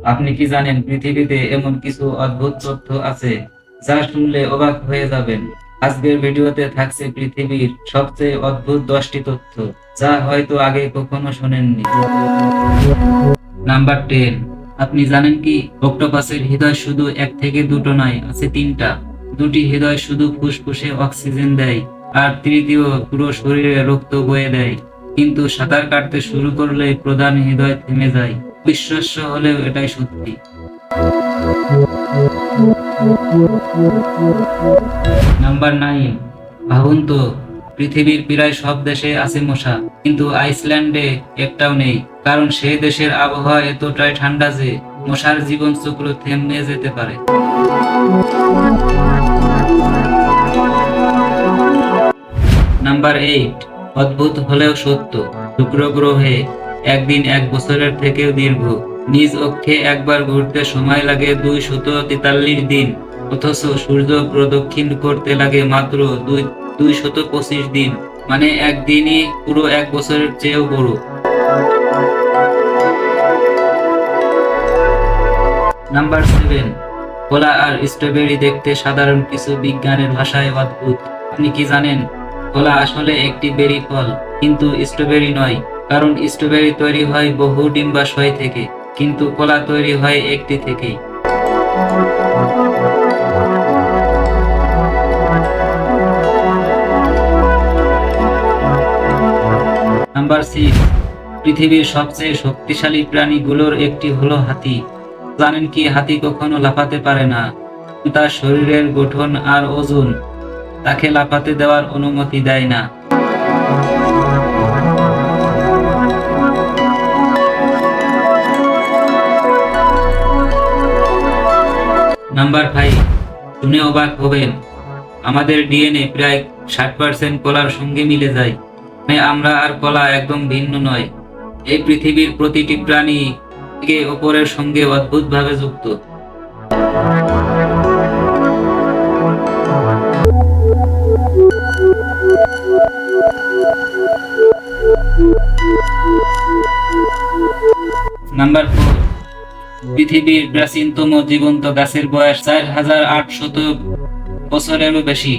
আপনি কি জানেন পৃথিবীতে এমন কিছু অদ্ভুত তথ্য আছে যা শুনলে অবাক হয়ে যাবেন? আজকের ভিডিওতে থাকছে পৃথিবীর সবচেয়ে অদ্ভুত 10টি তথ্য যা হয়তো আগে কখনো শোনেননি। নাম্বার 10। আপনি জানেন কি অক্টোপাসের হৃদয় শুধু এক থেকে দুটো নয়, আছে তিনটা। দুটি হৃদয় শুধু ফুসফুসে অক্সিজেন দেয়, আর তৃতীয় পুরো শরীরে রক্ত বয়ে দেয়। কিন্তু সাঁতার কাটতে শুরু করলে প্রধান হৃদয় থেমে যায়। বিশ্বাস্য হলেও এটাই সত্যি। নাম্বার 9। ভাবুন তো, পৃথিবীর প্রায় সব দেশে আছে মশা, কিন্তু আইসল্যান্ডে একটাও নেই। কারণ সেই দেশের আবহাওয়া এতটাই ঠান্ডা যে মশার জীবন চক্র থেমে যেতে পারে। নাম্বার 8। অদ্ভুত হলেও সত্য, শুক্র গ্রহে একদিন 1 বছরের থেকেও দীর্ঘ। নিজ অক্ষে একবার ঘুরতে সময় লাগে 243 দিন, অথচ সূর্য প্রদক্ষিণ করতে লাগে মাত্র 225 দিন। মানে একদিনই পুরো 1 বছরের চেয়েও বড়। নাম্বার 7। কলা আর স্ট্রবেরি দেখতে সাধারণ, কিছু বিজ্ঞানের ভাষায় অদ্ভুত। আপনি কি জানেন কলা আসলে একটি বেরি ফল, কিন্তু স্ট্রবেরি নয়। কারণ স্ট্রবেরি তৈরি হয় বহু ডিম্বাশয় থেকে, কিন্তু কলা তৈরি হয় একটি থেকেই। নাম্বার 6। পৃথিবীর সবচেয়ে শক্তিশালী প্রাণীগুলোর একটি হলো হাতি। জানেন কি হাতি কখনো লাফাতে পারে না? তার শরীরের গঠন আর ওজন তাকে লাফাতে দেওয়ার অনুমতি দেয় না। নাম্বার 5। শুনে অবাক হবেন, আমাদের ডিএনএ প্রায় 60% কলার সঙ্গে মিলে যায়। মানে আমরা আর কলা একদম ভিন্ন নয়। এই পৃথিবীর প্রতিটি প্রাণী একে অপরের সঙ্গে অদ্ভুতভাবে যুক্ত। নাম্বার 4। পৃথিবীর প্রাচীনতম জীবন্ত গাছের বয়স 4800 বছরেরও বেশি।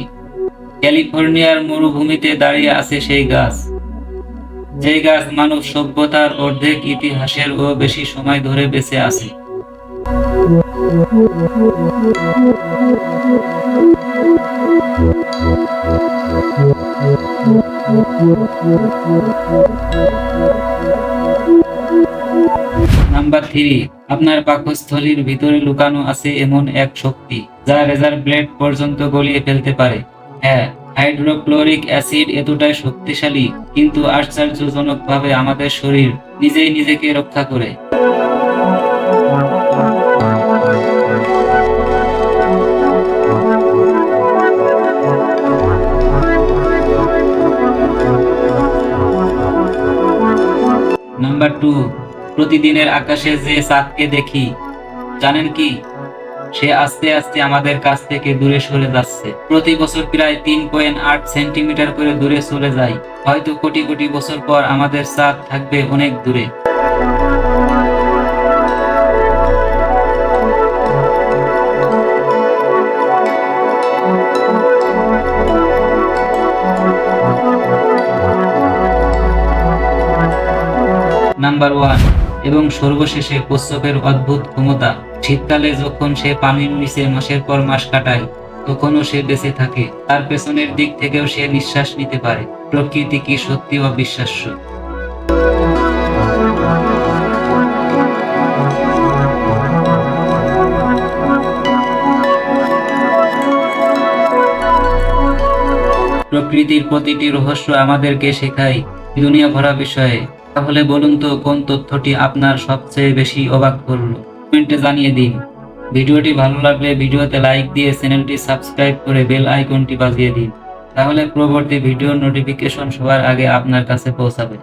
ক্যালিফোর্নিয়ার মরুভূমিতে দাঁড়িয়ে আছে সেই গাছ, যে গাছ মানব সভ্যতার অর্ধেক ইতিহাসের ও বেশি সময় ধরে বেঁচে আছে। নাম্বার 3। আপনার পাকস্থলীর ভিতরে লুকানো আছে এমন এক শক্তি যা রেজার ব্লেড পর্যন্ত গলিয়ে ফেলতে পারে। হ্যাঁ, হাইড্রোক্লোরিক অ্যাসিড এতটাই শক্তিশালী, কিন্তু আশ্চর্যজনকভাবে আমাদের শরীর নিজেই নিজেকে রক্ষা করে। নাম্বার 2। প্রতিদিনের আকাশে যে চাঁদকে দেখি, জানেন কি সে আস্তে আস্তে আমাদের কাছ থেকে দূরে সরে যাচ্ছে। প্রতি বছর প্রায় 3.8 সেন্টিমিটার করে দূরে চলে যায়। হয়তো কোটি কোটি বছর পর আমাদের চাঁদ থাকবে অনেক দূরে। নাম্বার 1 এবং সর্বশেষে কচ্ছপের অদ্ভুত ক্ষমতা। শীতকালে যখন সে পানির নিচে মাসের পর মাস কাটায়, তখনও সে বেঁচে থাকে। তার পেছনের দিক থেকেও সে নিঃশ্বাস নিতে পারে। প্রকৃতি কি সত্যি অবিশ্বাস্য! প্রকৃতির প্রতিটি রহস্য আমাদেরকে শেখায় দুনিয়া ভরা বিষয়ে। তাহলে বলুন তো, কোন তথ্যটি আপনার সবচেয়ে বেশি অবাক করলো? কমেন্টে জানিয়ে দিন। ভিডিওটি ভালো লাগলে ভিডিওতে লাইক দিয়ে চ্যানেলটি সাবস্ক্রাইব করে বেল আইকনটি বাজিয়ে দিন। তাহলে পরবর্তী ভিডিওর নোটিফিকেশন সবার আগে আপনার কাছে পৌঁছাবে।